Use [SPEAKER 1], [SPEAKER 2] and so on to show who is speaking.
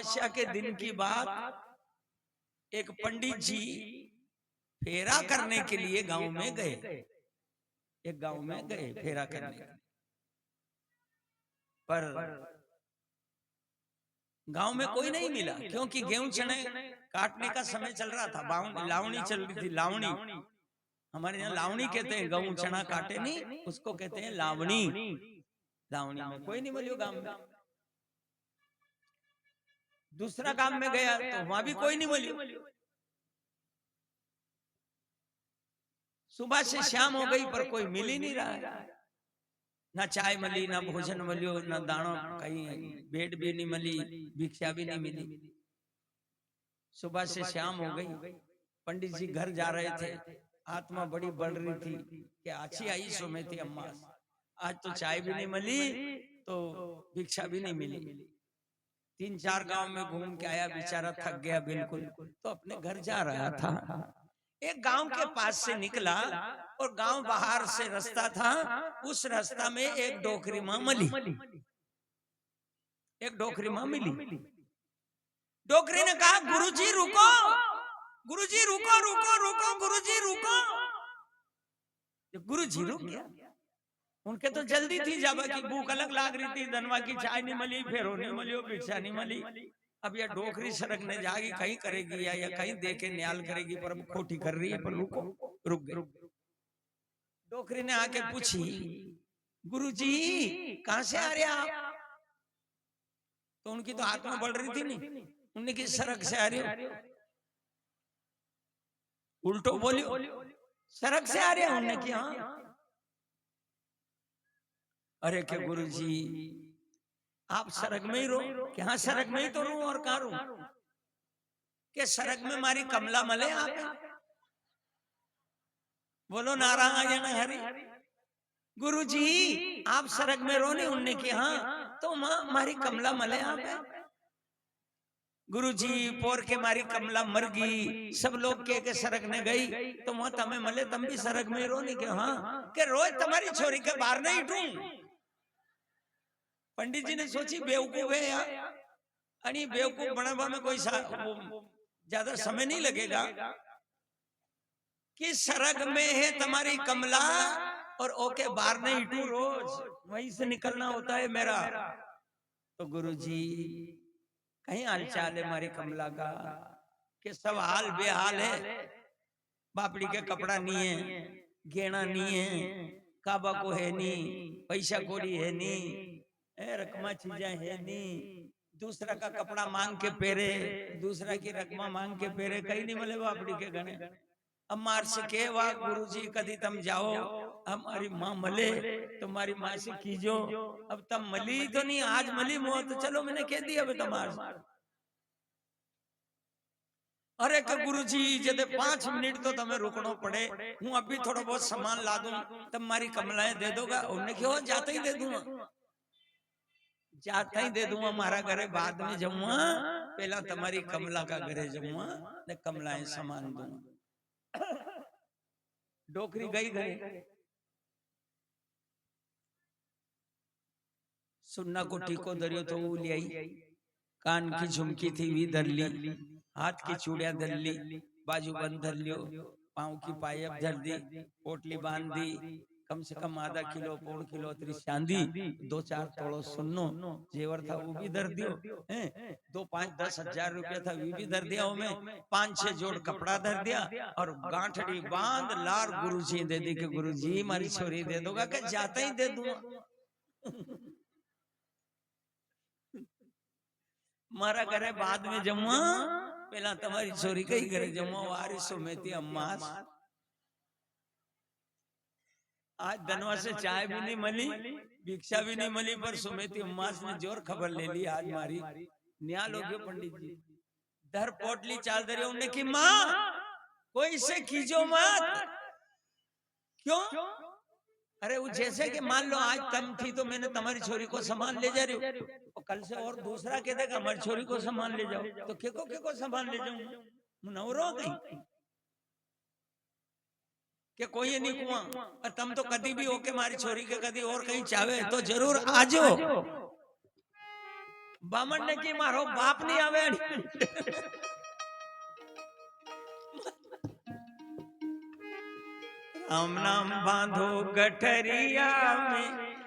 [SPEAKER 1] अमावस्या के दिन की बात, एक पंडित जी फेरा करने के लिए गांव में गए। एक गांव में गए फेरा करने के लिए, पर गांव में कोई नहीं मिला, क्योंकि गेहूं चने काटने का समय चल रहा था। लावणी चल रही थी, लावणी। हमारे यहाँ लावणी कहते हैं, गेहूं चना काटे नहीं उसको कहते हैं लावणी। लावणी में कोई नहीं मिलो गांव में। दूसरा काम में गया तो वहां भी कोई नहीं मिलो। सुबह से शाम हो गई पर कोई मिल ही नहीं रहा है। ना चाय मिली, ना भोजन मिलियो, ना दाणो, कहीं बेड भी नहीं मिली, भिक्षा भी नहीं मिली। सुबह से शाम हो गई, पंडित जी घर जा रहे थे, आत्मा बड़ी बढ़ रही थी कि अच्छी आई सुमेती अम्मा, आज तो चाय भी नहीं मिली तो भिक्षा भी नहीं मिली। 3-4 गांव में घूम के आया, बेचारा थक गया बिल्कुल, तो अपने घर जा रहा था। एक गांव के पास से निकला और गांव बाहर से रास्ता था, उस रास्ता में एक डोकरी मां मिली। एक डोकरी मां मिली। डोकरी ने कहा, गुरुजी रुको, गुरुजी रुको रुको रुको, गुरुजी रुको। गुरुजी रुक गया। उनके तो जल्दी थी, जाबा की भूख अलग लाग रही थी, धनवा की चाय नहीं मिली, फेरो नहीं मिली, भिक्षा नहीं मिली। अब यह डोकरी सरकने जाएगी, कहीं करेगी या कहीं देखे न्याल करेगी, पर अब खोटी कर रही है, पर रुको, रुक गई। डोकरी ने आके पूछी, गुरुजी कहां से आ रहे आप? तो उनकी तो आत्मा बढ़ रही थी नहीं, उन्होंने की सड़क से आ रही हो। उल्टो बोलियो, सड़क से आ रहे हैं? उन्होंने की हाँ। अरे के गुरुजी आप सड़क में ही रो? कि हाँ सड़क में ही तो रू, और कहां रू? के सड़क में मारी कमला मले आप? बोलो नारायण हरि। गुरुजी आप सड़क में रो नहीं? उनने की हाँ। तो माँ मारी कमला मले आप? गुरुजी पोर के मारी कमला मर गई, सब लोग के सड़क ने गई, तो वहां तमें मले, तम भी सड़क में रो नहीं? के हाँ। के रोज तुम्हारी छोरी के बाहर नहीं उठूं? पंडित जी ने सोची बेवकूफ है यार, अरे बेवकूफ बनावा में कोई ज्यादा समय नहीं लगेगा, कि सड़क में है तुम्हारी कमला और ओके बाहर नहीं टू, रोज वहीं से निकलना होता है मेरा। तो गुरुजी कहीं हालचाल है मारी कमला का? कि सब हाल बेहाल है, बापड़ी के कपड़ा नहीं है, गेना नहीं है, काबा को है नहीं, पैसा कोरी है नहीं, रकमा चीजें है नहीं, दूसरा का कपड़ा मांग के पेरे, दूसरा की रकमा मांग के पेरे, कहीं नहीं मिले बापड़ी के गणे। अब मार से के वाह गुरुजी कदी तम जाओ, हमारी माँ मले, तुम्हारी माँ से कीजो। अब तम मली तो नहीं, आज मली मुँह तो चलो मैंने कह दिया अब तुम्हारे। अरे के गुरुजी जदे 5 मिनट तो तुम्हें रुकना पड़े, हूँ अभी थोड़ा बहुत सामान ला दूं, तब मारी कमलाएं दे दोगा? उन्हें क्यों जाते ही दे दूंगा, जाता ही दे दूंगा, मारा घरे बाद में जाऊंगा, पहला तुम्हारी कमला का घरे जाऊंगा ने कमलाएं सामान दूंगा। डोकरी गई घरे, सुन्ना को टीको दरियो तो वो ले आई, कान की झुमकी थी वी धर ली, हाथ की चूड़िया धर ली, बाजू बंद धर लियो, पाँव की पायब धर दी, पोटली बांध दी, कम से कम आधा किलो 1.25 किलो चांदी, 2-4 तोड़ो सुन्नो जेवर था वो भी धर दियो, 2-5-10 हजार रुपया था वो भी धर दिया, हमें 5-6 जोड़ कपड़ा धर दिया, और गांठड़ी बांध लार गुरुजी दे दी कि गुरुजी हमारी छोरी दे दोगा? कि जाता ही दे दूंगा। मारा घरे बाद में जमुआ, पहला तुम्हारी छोरी कई घरे जमुआ, वारी सुमेती अम्मा। आज धनवा से चाय भी नहीं मिली, भिक्षा भी नहीं मिली, पर सुमेती अम्मा ने जोर खबर ले ली आज मारी न्याल हो गयो। पंडित जी धर पोटली चाल दे रहे, उन्हें की माँ कोई से कीजो मत। क्यों? अरे वो जैसे कि मान लो आज तम थी तो मैंने तुम्हारी छोरी को सामान ले जा रही हूँ, और कल से और दूसरा कह देगा हमारी छोरी को सामान ले जाओ, तो के को सामान ले जाऊं? मुनवरो गई कि कोई नहीं कुआ, और तुम तो कभी भी होके हमारी छोरी के कभी और कहीं चाहे तो जरूर आजो। बामन ने की मारो बाप नहीं आवे राम नाम बांधो गठरिया में